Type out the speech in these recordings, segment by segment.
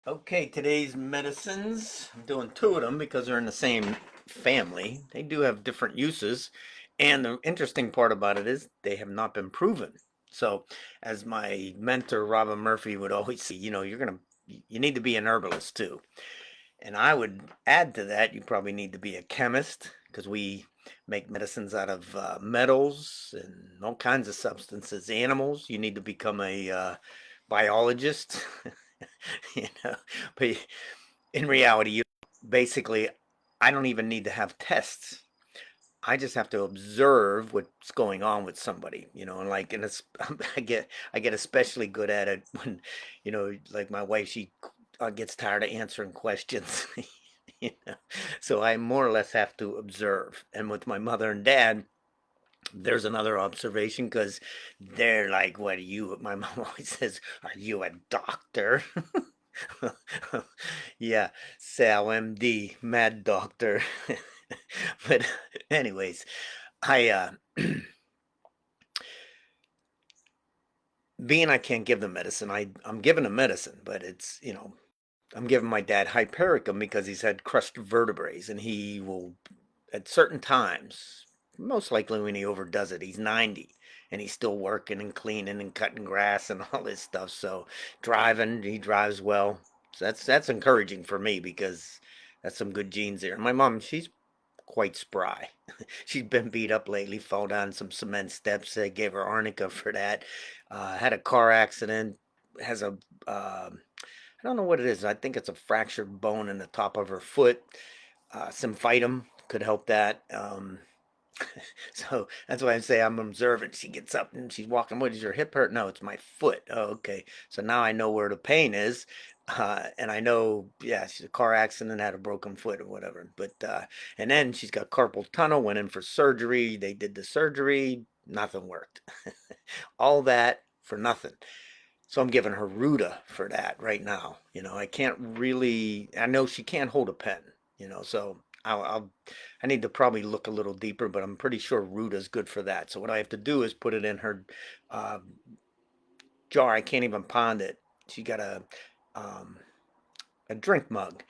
Okay, today's medicines, I'm doing two of them because they're in the same family. They do have different uses. And the interesting part about it is they have not been proven. So, as my mentor, Robin Murphy, would always say, you need to be an herbalist too. And I would add to that, you probably need to be a chemist because we make medicines out of metals and all kinds of substances. Animals, you need to become a biologist. you know, but in reality, you basically, I don't even need to have tests. I just have to observe what's going on with somebody, and I get especially good at it when, like my wife, she gets tired of answering questions, you know. So I more or less have to observe. And with my mother and dad, there's another observation because they're like, "What are you?" My mom always says, "Are you a doctor?" Yeah, Sal, MD, mad doctor. But anyways, I being I can't give them medicine, I'm giving them medicine, but I'm giving my dad hypericum because he's had crushed vertebrae, and he will at certain times, most likely when he overdoes it, he's 90 and he's still working and cleaning and cutting grass and all this stuff. So driving, he drives well. So that's encouraging for me because that's some good genes there. My mom, she's quite spry. She's been beat up lately, fell down some cement steps. They gave her arnica for that. Had a car accident. Has a I don't know what it is. I think it's a fractured bone in the top of her foot. Symphytum could help that. So that's why I say I'm observant. She gets up and she's walking. What, is your hip hurt? No, it's my foot. Oh, okay. So now I know where the pain is. And I know, yeah, she's a car accident, had a broken foot or whatever. And then she's got carpal tunnel, went in for surgery. They did the surgery, nothing worked. All that for nothing. So I'm giving her Ruta for that right now. I can't really, I know she can't hold a pen, so I need to probably look a little deeper, but I'm pretty sure Ruta is good for that. So what I have to do is put it in her uh, jar. I can't even pound it. She got um, a drink mug,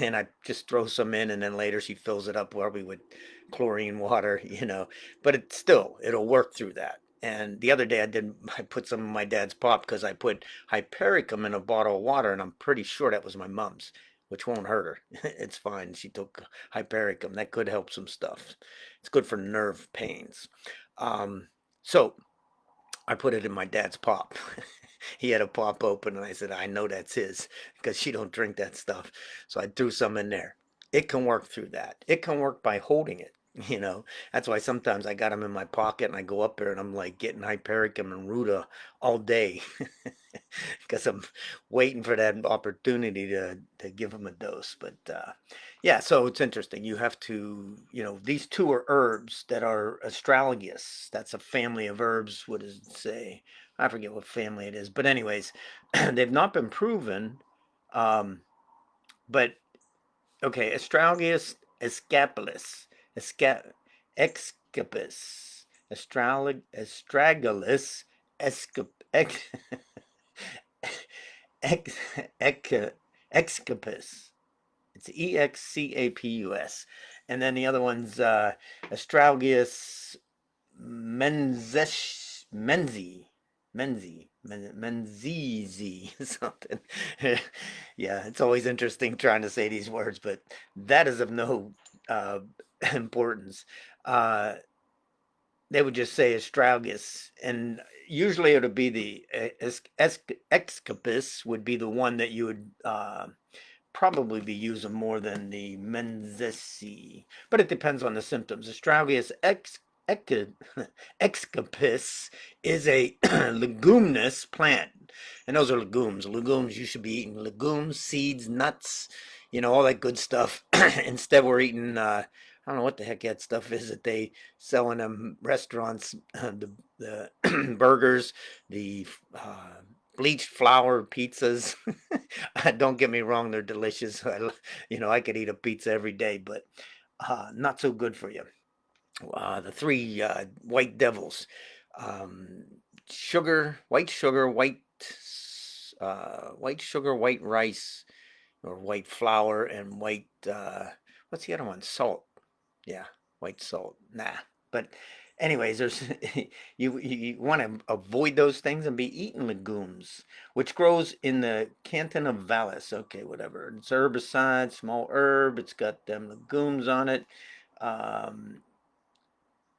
and I just throw some in, and then later she fills it up probably with chlorine water, But it'll work through that. And the other day I put some of my dad's pop because I put hypericum in a bottle of water, and I'm pretty sure that was my mom's, which won't hurt her. It's fine. She took hypericum. That could help some stuff. It's good for nerve pains. So I put it in my dad's pop. He had a pop open, and I said, I know that's his because she don't drink that stuff. So I threw some in there. It can work through that. It can work by holding it. That's why sometimes I got them in my pocket and I go up there and I'm like getting hypericum and Ruta all day because I'm waiting for that opportunity to give them a dose. But yeah, so it's interesting. You have to, these two are herbs that are astragalus. That's a family of herbs. What does it say? I forget what family it is. But anyways, they've not been proven. Um, but okay, Astragalus escapulus, esca, excapus, astragalus escap, ex, ex, ex, excapus. It's Excapus, and then the other one's Astragalus menzieshii, something. Yeah, it's always interesting trying to say these words, but that is of no uh, importance. Uh, they would just say astragalus, and usually it would be the excapus would be the one that you would probably be using more than the menzieshii, but it depends on the symptoms. Astragalus excapus is a leguminous plant, and those are legumes. Legumes, you should be eating legumes, seeds, nuts, all that good stuff. Instead, we're eating. I don't know what the heck that stuff is that they sell in them restaurants. The burgers, the bleached flour pizzas. Don't get me wrong, they're delicious. I could eat a pizza every day, but not so good for you. The three white devils, um, sugar, white sugar, white sugar, white rice. or white flour and white, what's the other one? Salt. Yeah, white salt. Nah. But anyways, there's you want to avoid those things and be eating legumes, which grows in the canton of Vallis. Okay, whatever. It's herbicide, small herb. It's got them legumes on it. Um,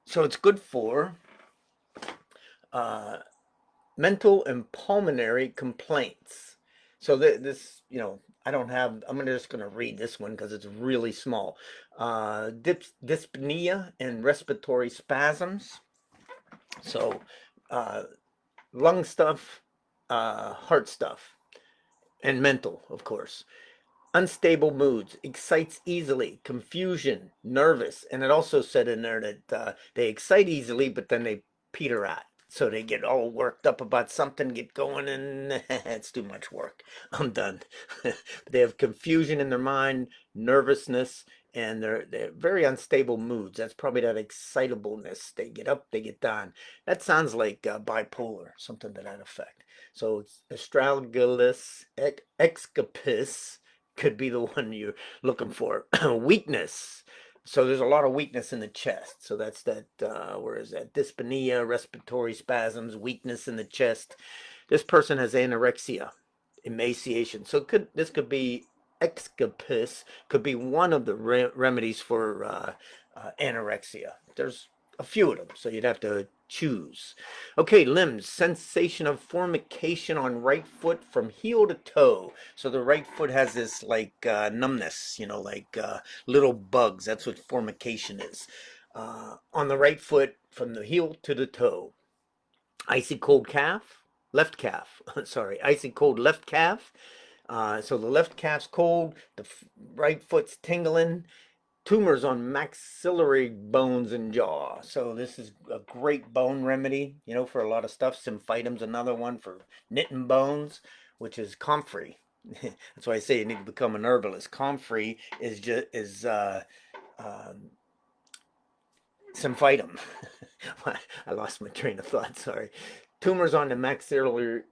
so it's good for uh, mental and pulmonary complaints. So this, I don't have. Just going to read this one because it's really small. Dyspnea and respiratory spasms. So, uh, lung stuff, heart stuff, and mental, of course. Unstable moods, excites easily, confusion, nervous, and it also said in there that they excite easily, but then they peter out. So they get all worked up about something, get going, and it's too much work. I'm done. They have confusion in their mind, nervousness, and they're very unstable moods. That's probably that excitableness. They get up, they get down. That sounds like bipolar, something to that effect. So it's Astragalus, Excapus could be the one you're looking for. Weakness. So there's a lot of weakness in the chest. So that's that, where is that? Dyspnea, respiratory spasms, weakness in the chest. This person has anorexia, emaciation. So this could be Excapus, could be one of the remedies for anorexia. There's a few of them, so you'd have to choose. Okay, limbs, sensation of formication on right foot from heel to toe. So the right foot has this like numbness, like little bugs. That's what formication is. On the right foot from the heel to the toe. Icy cold calf, left calf. Sorry, icy cold left calf. So the left calf's cold, the right foot's tingling, tumors on maxillary bones and jaw. So this is a great bone remedy, for a lot of stuff. Symphytum's another one for knitting bones, which is comfrey. That's why I say you need to become an herbalist. Comfrey is just um, symphytum. I lost my train of thought. Sorry. Tumors on the maxillary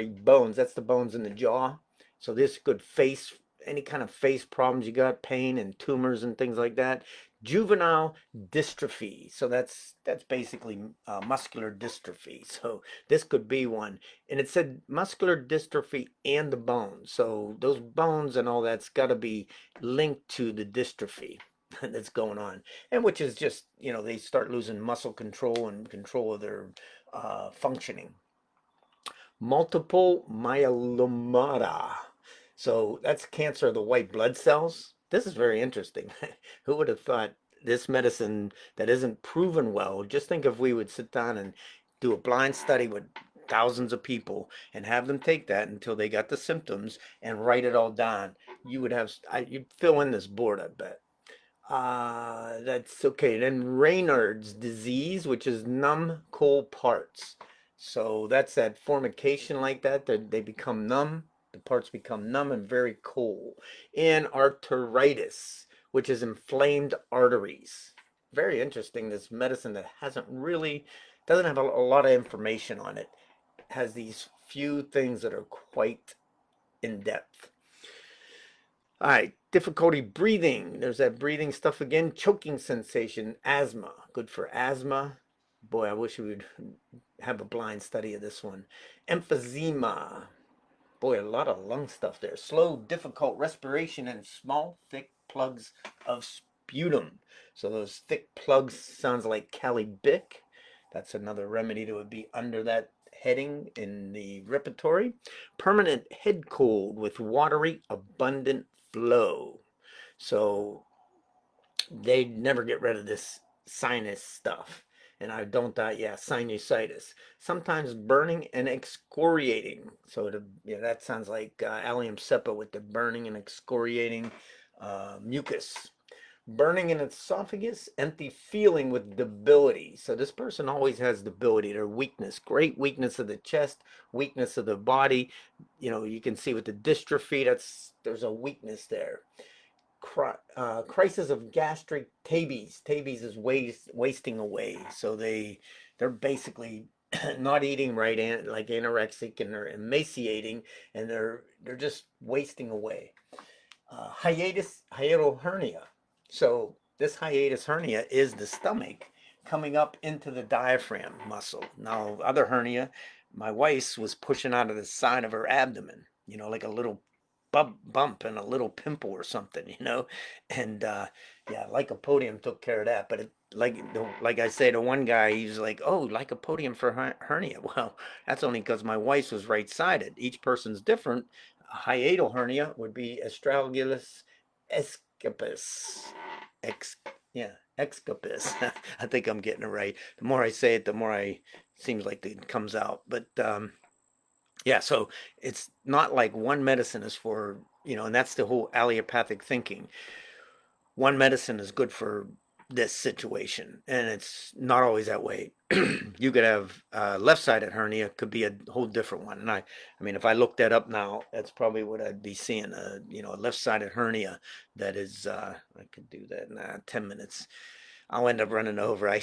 bones. That's the bones in the jaw. So this could face any kind of face problems you got, pain and tumors and things like that. Juvenile dystrophy. So that's basically muscular dystrophy. So this could be one. And it said muscular dystrophy and the bones. So those bones and all that's got to be linked to the dystrophy that's going on, and which is just, they start losing muscle control and control of their functioning. Multiple myeloma. So that's cancer of the white blood cells. This is very interesting. Who would have thought this medicine that isn't proven well? Just think if we would sit down and do a blind study with thousands of people and have them take that until they got the symptoms and write it all down. You'd fill in this board, I bet. That's okay. Then Raynaud's disease, which is numb cold parts. So that's that formication like that they become numb. The parts become numb and very cold. And arteritis, which is inflamed arteries. Very interesting. This medicine that doesn't have a lot of information on it. Has these few things that are quite in depth. All right, difficulty breathing. There's that breathing stuff again. Choking sensation, asthma. Good for asthma. Boy, I wish we would have a blind study of this one. Emphysema. Boy, a lot of lung stuff there. Slow, difficult respiration and small, thick plugs of sputum. So those thick plugs sounds like calibic. That's another remedy that would be under that heading in the repertory. Permanent head cold with watery, abundant flow. So they never get rid of this sinus stuff. And I don't doubt, yeah, sinusitis. Sometimes burning and excoriating. So that sounds like allium cepa with the burning and excoriating mucus. Burning in esophagus, empty feeling with debility. So this person always has debility, their weakness, great weakness of the chest, weakness of the body. You can see with the dystrophy, there's a weakness there. Crisis of gastric tabes. Tabes is wasting away. So they're basically not eating right, and like anorexic, and they're emaciating, and they're just wasting away. Hiatal hernia. So this hiatus hernia is the stomach coming up into the diaphragm muscle. Now, other hernia, my wife's was pushing out of the side of her abdomen, like a little bump and a little pimple or something, and yeah, lycopodium took care of that. But like I say, the one guy, he's like, "Oh, lycopodium for hernia." Well, that's only because my wife's was right-sided. Each person's different. Hiatal hernia would be Astragalus escapus. Ex, yeah, Excapus. I think I'm getting it right. The more I say it, the more I seems like it comes out. But yeah, so it's not like one medicine is for, and that's the whole allopathic thinking. One medicine is good for this situation, and it's not always that way. You could have left-sided hernia, could be a whole different one. And I mean, if I look that up now, that's probably what I'd be seeing. A left-sided hernia that is. I could do that in 10 minutes. I'll end up running over. I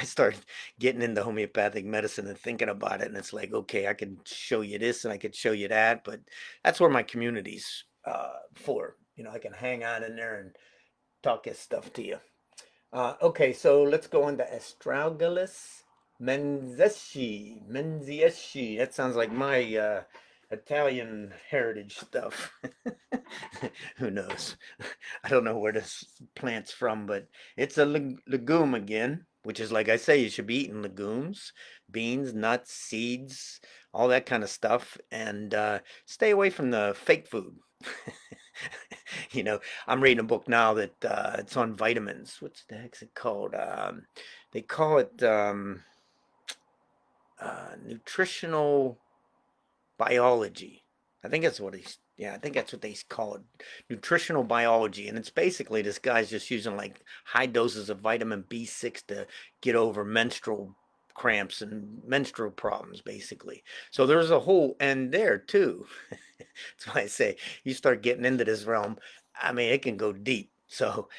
started getting into homeopathic medicine and thinking about it, and it's like, okay, I can show you this and I could show you that, but that's where my community's for. I can hang on in there and talk this stuff to you. Okay, so let's go into Astragalus menzieshii. That sounds like my Italian heritage stuff. Who knows? I don't know where this plant's from, but it's a legume again, which is like I say, you should be eating legumes, beans, nuts, seeds, all that kind of stuff, and stay away from the fake food. you know, I'm reading a book now that it's on vitamins. What's the heck's it called? They call it nutritional biology. I think that's what he's. Yeah, I think that's what they call it, nutritional biology, and it's basically this guy's just using like high doses of vitamin B6 to get over menstrual cramps and menstrual problems, basically. So there's a whole end there too. That's why I say you start getting into this realm. I mean, it can go deep. So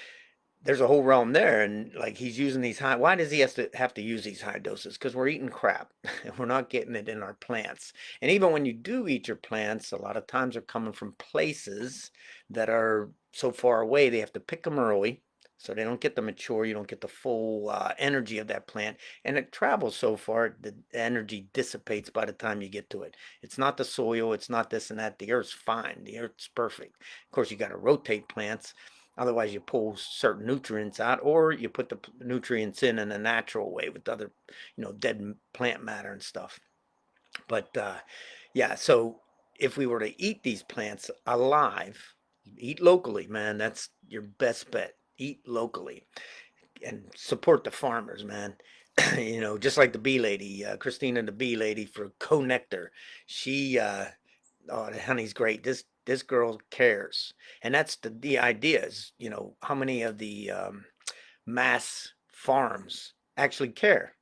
there's a whole realm there, and like he's using these high. Why does he have to use these high doses? Because we're eating crap and we're not getting it in our plants. And even when you do eat your plants, a lot of times they're coming from places that are so far away they have to pick them early, so they don't get the mature. You don't get the full energy of that plant, and it travels so far the energy dissipates by the time you get to it. It's not the soil, it's not this and that. The earth's fine, the earth's perfect. Of course, you got to rotate plants. Otherwise, you pull certain nutrients out, or you put the nutrients in a natural way with other, dead plant matter and stuff. But yeah, so if we were to eat these plants alive, eat locally, man, that's your best bet. Eat locally and support the farmers, man. Just like the bee lady, Christina, the bee lady for Co-Nectar. She oh, the honey's great. This girl cares, and that's the idea is, how many of the mass farms actually care.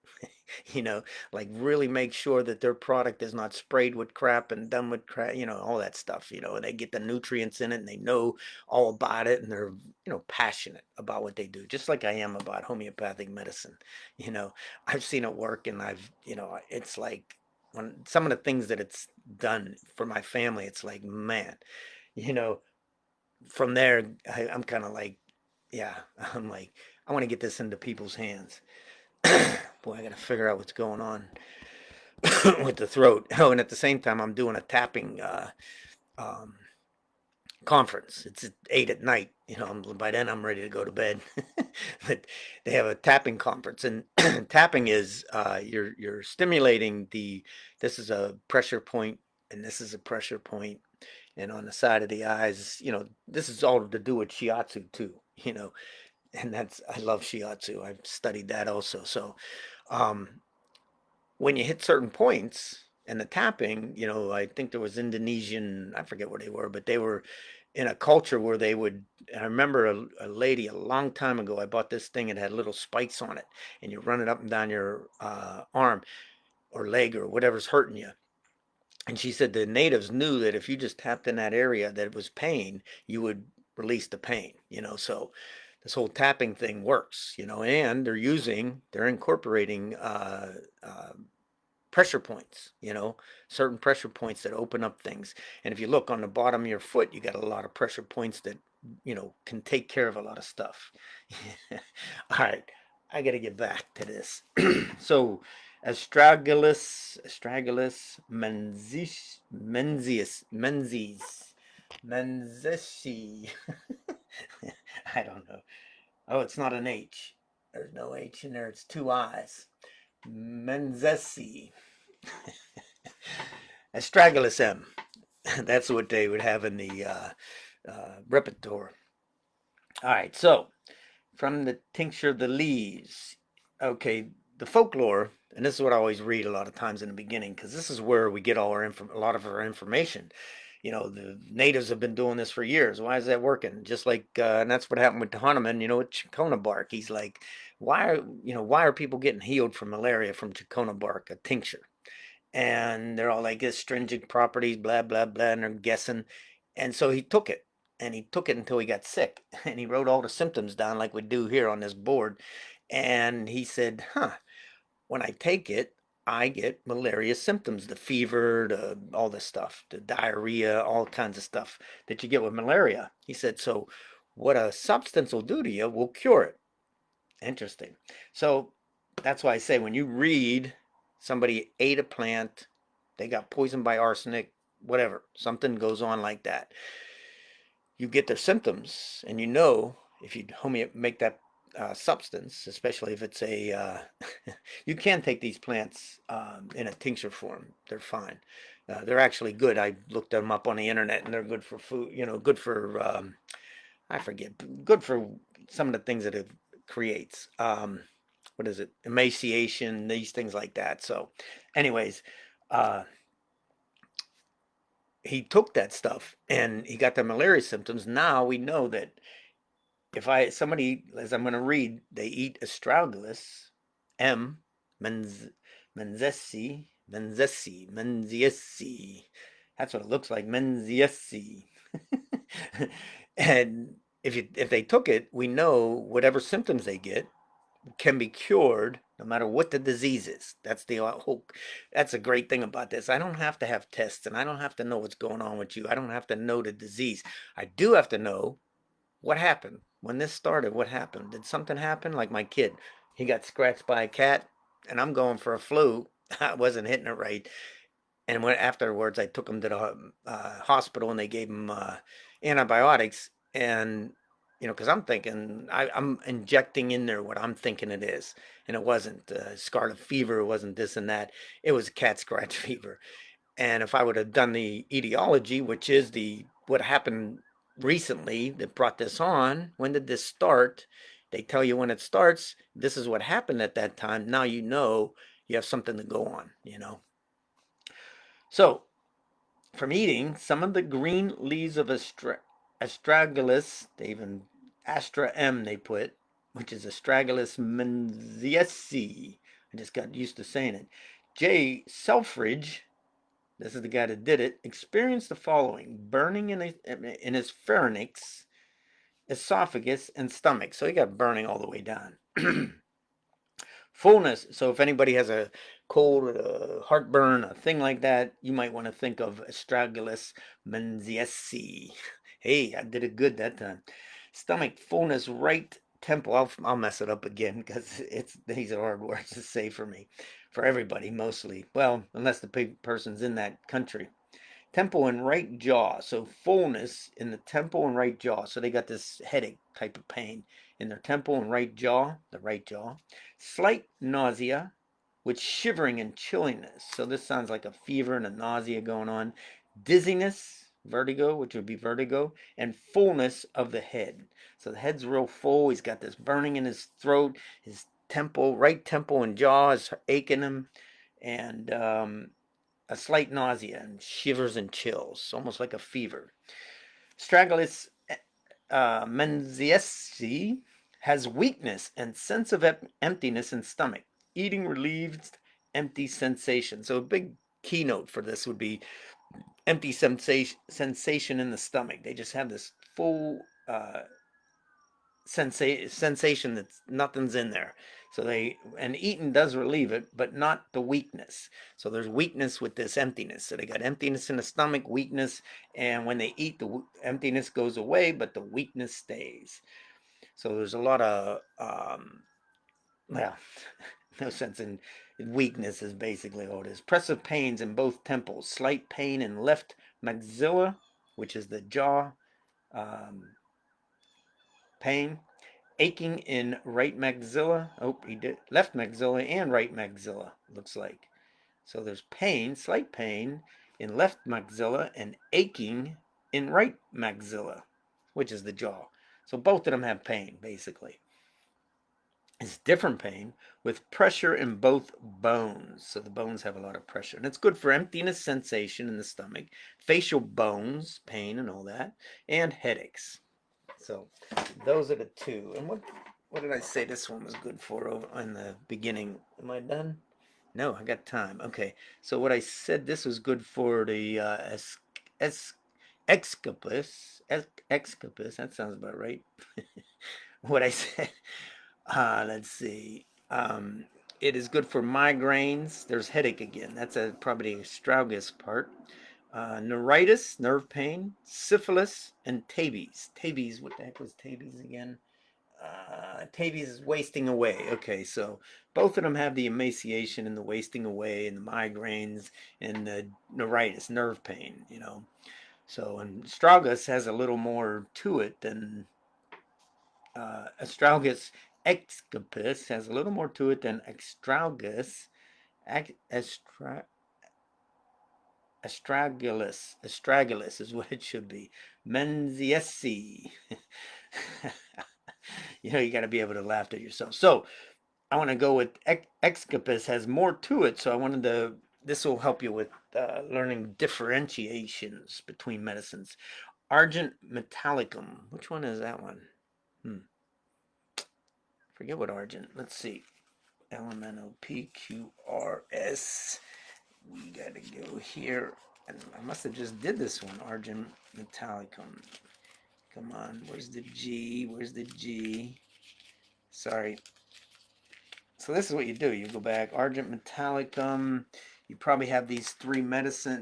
you know, like really make sure that their product is not sprayed with crap and done with crap, all that stuff, and they get the nutrients in it and they know all about it and they're, passionate about what they do, just like I am about homeopathic medicine. You know, I've seen it work and it's like when some of the things that it's done for my family, it's like, man, you know, from there, I'm kind of like, yeah, I'm like, I want to get this into people's hands. Boy, I got to figure out what's going on with the throat. Oh, and at the same time, I'm doing a tapping um, conference. It's at 8 at night. By then I'm ready to go to bed. But they have a tapping conference, and tapping is you're stimulating the. This is a pressure point, and this is a pressure point, and on the side of the eyes. This is all to do with shiatsu too. And that's I love shiatsu. I've studied that also. So um, when you hit certain points and the tapping, I think there was Indonesian, I forget where they were, but they were in a culture where they would. I remember a lady a long time ago. I bought this thing. It had little spikes on it, and you run it up and down your arm or leg or whatever's hurting you. And she said the natives knew that if you just tapped in that area that it was pain, you would release the pain. So this whole tapping thing works. And they're incorporating pressure points, certain pressure points that open up things. And if you look on the bottom of your foot, you got a lot of pressure points that, can take care of a lot of stuff. All right, I got to get back to this. So, Astragalus, menzieshii. I don't know. Oh, it's not an H. There's no H in there. It's two I's. Menzieshii. Astragalus M. That's what they would have in the repertoire. All right, so from the tincture of the leaves. Okay, the folklore, and this is what I always read a lot of times in the beginning, because this is where we get a lot of our information. The natives have been doing this for years. Why is that working? Just like, and that's what happened with Hahnemann, with Chicona bark. He's like, why are people getting healed from malaria from Chicona bark, a tincture? And they're all like astringent properties, blah, blah, blah, and they're guessing. And so he took it. And he took it until he got sick. And he wrote all the symptoms down like we do here on this board. And he said, when I take it, I get malaria symptoms, the fever, all this stuff, the diarrhea, all kinds of stuff that you get with malaria. He said, so what a substance will do to you will cure it. Interesting. So that's why I say when you read somebody ate a plant, they got poisoned by arsenic, whatever, something goes on like that. You get their symptoms, and if you make that substance, especially if it's you can take these plants in a tincture form. They're fine. They're actually good. I looked them up on the internet, and they're good for food. Good for I forget. Good for some of the things that it creates. What is it? Emaciation, these things like that. So, anyways, uh, he took that stuff and he got the malaria symptoms. Now we know that somebody, as I'm going to read, they eat astragalus, M, menzieshii. That's what it looks like, menzieshii. And if they took it, we know whatever symptoms they get can be cured no matter what the disease is. That's a great thing about this. I don't have to have tests and I don't have to know what's going on with you. I don't have to know the disease. I do have to know what happened when this started. What happened? Did something happen? Like my kid, he got scratched by a cat and I'm going for a flu. I wasn't hitting it right. And afterwards, I took him to the hospital and they gave him antibiotics. And because I'm thinking I'm injecting in there what I'm thinking it is, and it wasn't scarlet fever. It wasn't this and that. It was cat scratch fever. And if I would have done the etiology, which is what happened recently that brought this on, when did this start? They tell you when it starts. This is what happened at that time. Now you have something to go on. So from eating some of the green leaves of astragalus, they even Astra M they put, which is Astragalus menzieshii. I just got used to saying it. J. Selfridge, this is the guy that did it, experienced the following: burning in his pharynx, esophagus, and stomach. So he got burning all the way down. Fullness. So if anybody has a cold, heartburn, a thing like that, you might want to think of Astragalus menzieshii. Hey, I did it good that time. Stomach fullness, right temple. I'll mess it up again because these are hard words to say for me, for everybody mostly. Well, unless the person's in that country. Temple and right jaw. So fullness in the temple and right jaw. So they got this headache type of pain in their temple and right jaw, the right jaw. Slight nausea with shivering and chilliness. So this sounds like a fever and a nausea going on. Dizziness, vertigo, which would be vertigo, and fullness of the head. So the head's real full. He's got this burning in his throat. His right temple and jaw is aching him. And a slight nausea and shivers and chills, almost like a fever. Astragalus menzieshii has weakness and sense of emptiness in stomach. Eating relieves empty sensation. So a big keynote for this would be empty sensation in the stomach. They just have this full sensation that nothing's in there. So and eating does relieve it, but not the weakness. So there's weakness with this emptiness. So they got emptiness in the stomach, weakness, and when they eat, the emptiness goes away, but the weakness stays. So there's a lot of well, no sense in weakness is basically all it is. Pressive pains in both temples, slight pain in left maxilla, which is the jaw um, pain, aching in right maxilla. Oh, he did left maxilla and right maxilla, looks like. So there's pain, slight pain in left maxilla and aching in right maxilla, which is the jaw. So both of them have pain, basically. It's different pain with pressure in both bones. So the bones have a lot of pressure. And it's good for emptiness sensation in the stomach, facial bones, pain and all that, and headaches. So those are the two. And what did I say this one was good for in the beginning? Am I done? No, I got time. Okay. So what I said this was good for the es, excapus. Excapus. That sounds about right. What I said. Let's see. It is good for migraines. There's headache again. That's probably the astragalus part. Neuritis, nerve pain, syphilis, and tabes. Tabes, what the heck was tabes again? Tabes is wasting away. Okay, so both of them have the emaciation and the wasting away and the migraines and the neuritis, nerve pain, So, and astragalus has a little more to it than Astragalus excapus has a little more to it than Astragalus. Astragalus is what it should be. Menzieshii. You got to be able to laugh at yourself. So I want to go with Excapus has more to it. So I wanted to. This will help you with learning differentiations between medicines. Argent metallicum. Which one is that one? Forget what argent. Let's see. LMNOPQRS. We gotta go here. And I must have just did this one. Argent metallicum. Come on. Where's the G? Where's the G? Sorry. So this is what you do. You go back. Argent metallicum. You probably have these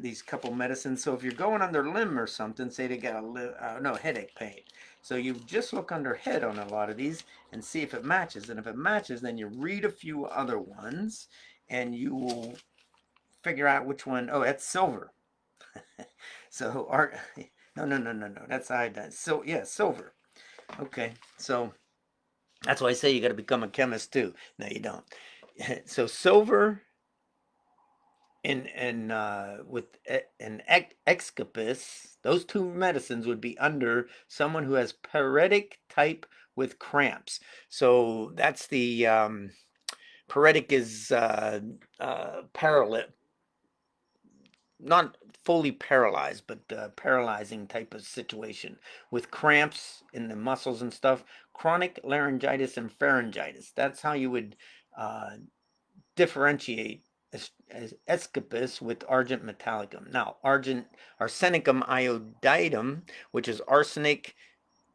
these couple medicines. So if you're going under limb or something, say they got no headache pain. So you just look under head on a lot of these and see if it matches. And if it matches, then you read a few other ones and you will figure out which one. Oh, that's silver. So art. No. That's iodine. So yeah, silver. Okay. So that's why I say you got to become a chemist too. No, you don't. So silver and with an excapus, those two medicines would be under someone who has paretic type with cramps. So that's the paretic is not fully paralyzed, but paralyzing type of situation with cramps in the muscles and stuff. Chronic laryngitis and pharyngitis. That's how you would uh, differentiate Escapus with argent metallicum. Now, arsenicum iodidum, which is arsenic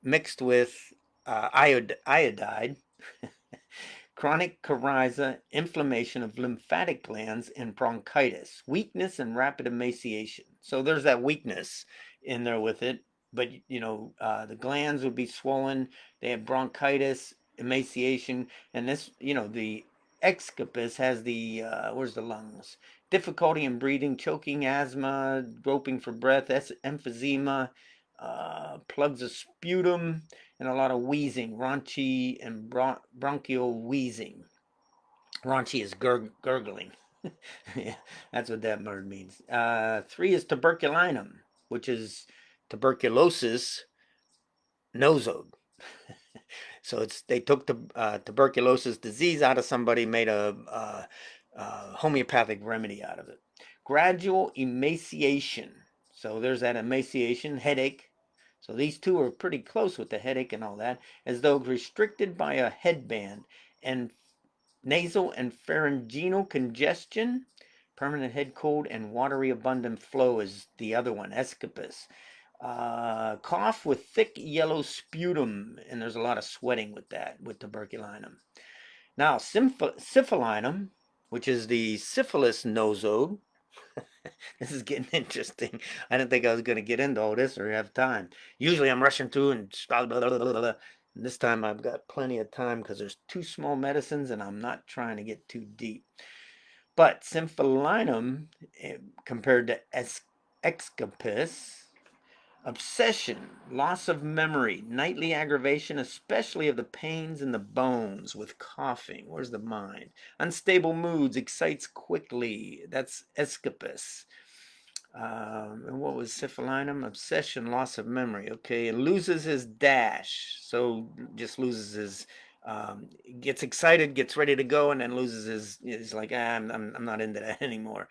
mixed with iodide, chronic coryza, inflammation of lymphatic glands, and bronchitis, weakness and rapid emaciation. So there's that weakness in there with it, but the glands would be swollen. They have bronchitis, emaciation, and this, the excapus has the where's the lungs? Difficulty in breathing, choking, asthma, groping for breath, emphysema, plugs of sputum, and a lot of wheezing, raunchy and bronchial wheezing. Raunchy is gurgling. Yeah, that's what that word means. 3 is tuberculinum, which is tuberculosis nosode. So they took the tuberculosis disease out of somebody, made a homeopathic remedy out of it. Gradual emaciation. So there's that emaciation, headache. So these two are pretty close with the headache and all that, as though restricted by a headband. And nasal and pharyngeal congestion, permanent head cold, and watery abundant flow is the other one, Escapus. Cough with thick yellow sputum, and there's a lot of sweating with that, with tuberculinum. Now, syphilinum, which is the syphilis nosode. This is getting interesting. I didn't think I was going to get into all this or have time. Usually I'm rushing through and blah, blah, blah, blah, blah. And this time I've got plenty of time because there's two small medicines and I'm not trying to get too deep. But symphilinum, compared to Excapus, obsession, loss of memory, nightly aggravation, especially of the pains in the bones with coughing. Where's the mind? Unstable moods, excites quickly. That's Escapus. And what was syphilinum? Obsession, loss of memory. Okay, and loses his dash. So just loses his, gets excited, gets ready to go, and then loses his, is like, I'm not into that anymore.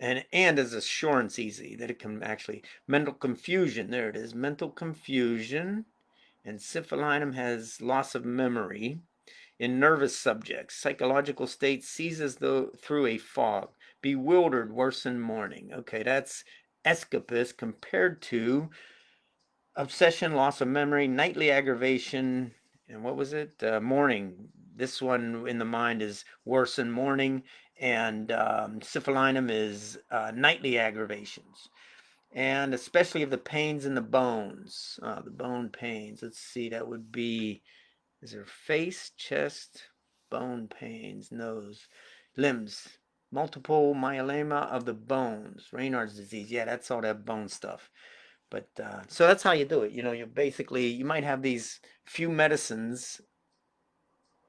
And as assurance easy, that it can actually, mental confusion, there it is, mental confusion. And syphilinum has loss of memory. In nervous subjects, psychological state sees as though through a fog, bewildered, worse than morning. Okay, that's Escapus compared to obsession, loss of memory, nightly aggravation, and what was it? Morning. This one in the mind is worse than morning, and syphilinum is nightly aggravations, and especially of the pains in the bones, the bone pains. Let's see, that would be, is there face, chest, bone pains, nose, limbs, multiple myeloma of the bones, Raynaud's disease. Yeah, that's all that bone stuff. But so that's how you do it. You basically, you might have these few medicines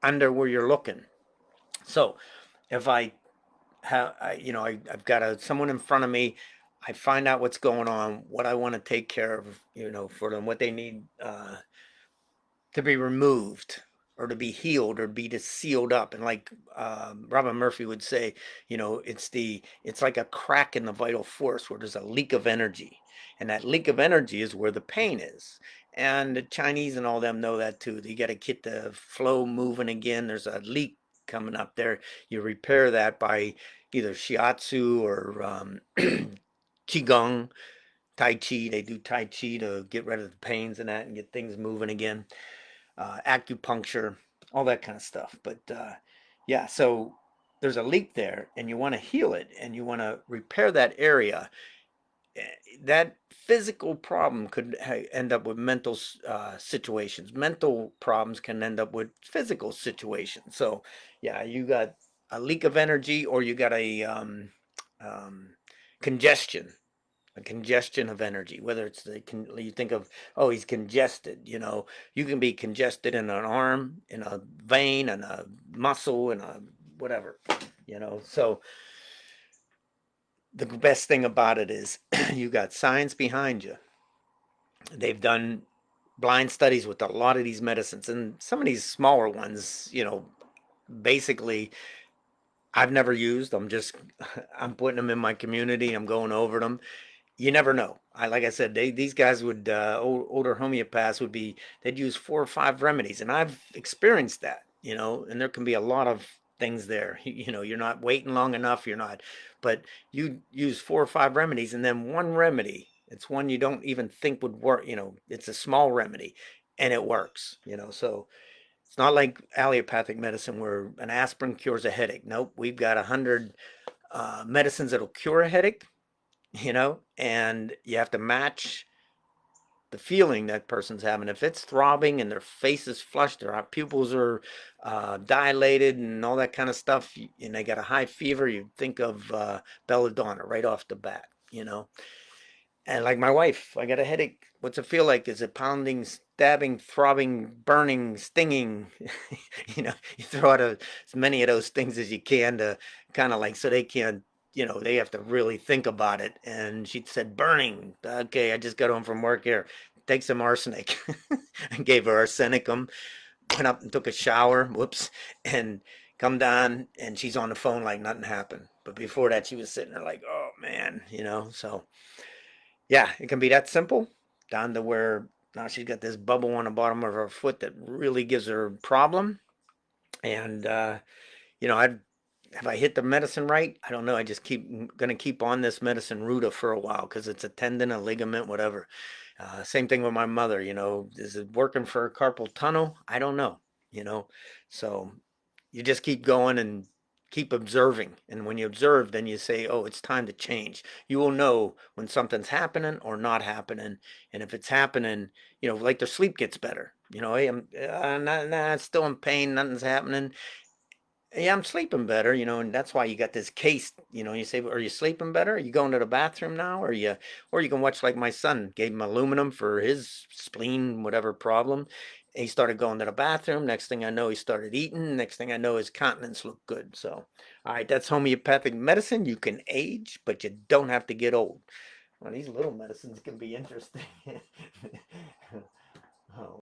under where you're looking. So if I have, I've got someone in front of me. I find out what's going on, what I want to take care of, for them, what they need to be removed or to be healed or be just sealed up. And like Robin Murphy would say, it's like a crack in the vital force where there's a leak of energy, and that leak of energy is where the pain is. And the Chinese and all them know that too. You got to get the flow moving again. There's a leak coming up there. You repair that by either shiatsu or qigong, tai chi. They do tai chi to get rid of the pains and that and get things moving again. Acupuncture, all that kind of stuff. But yeah, so there's a leak there, and you want to heal it, and you want to repair that area. That physical problem could end up with mental situations. Mental problems can end up with physical situations. So, yeah, you got a leak of energy, or you got um, congestion, a congestion of energy, whether it's you think of, oh, he's congested. You can be congested in an arm, in a vein, in a muscle, in a whatever. So the best thing about it is you got science behind you. They've done blind studies with a lot of these medicines, and some of these smaller ones, basically I've never used. I'm putting them in my community. I'm going over them. You never know. Like I said, these guys would older homeopaths they'd use 4 or 5 remedies, and I've experienced that. And there can be a lot of things there. You're not waiting long enough. You're not, but you use 4 or 5 remedies, and then one remedy. It's one you don't even think would work. It's a small remedy, and it works. So it's not like allopathic medicine where an aspirin cures a headache. Nope, we've got 100 medicines that'll cure a headache, and you have to match the feeling that person's having. If it's throbbing and their face is flushed, their pupils are dilated and all that kind of stuff, and they got a high fever, you think of belladonna right off the bat, And like my wife, I got a headache. What's it feel like? Is it pounding, stabbing, throbbing, burning, stinging? You throw out as many of those things as you can to kind of like, so they can't, they have to really think about it. And she said, burning. Okay, I just got home from work here. Take some arsenic. And gave her arsenicum. Went up and took a shower. Whoops. And come down, and she's on the phone like nothing happened. But before that, she was sitting there like, oh man, so yeah, it can be that simple, down to where now she's got this bubble on the bottom of her foot that really gives her a problem. And I have I hit the medicine right? I don't know. I just keep gonna keep on this medicine Ruta for a while because it's a tendon, a ligament, whatever. Same thing with my mother, is it working for carpal tunnel? I don't know, you know. So you just keep going and keep observing. And when you observe, then you say, oh, it's time to change. You will know when something's happening or not happening. And if it's happening, like their sleep gets better. Hey, still in pain, nothing's happening. Yeah, I'm sleeping better, and that's why you got this case, you say, are you sleeping better? Are you going to the bathroom now? Or you can watch like my son gave him aluminum for his spleen, whatever problem. He started going to the bathroom. Next thing I know, he started eating. Next thing I know, his continence looked good. So, all right, that's homeopathic medicine. You can age, but you don't have to get old. Well, these little medicines can be interesting. Oh.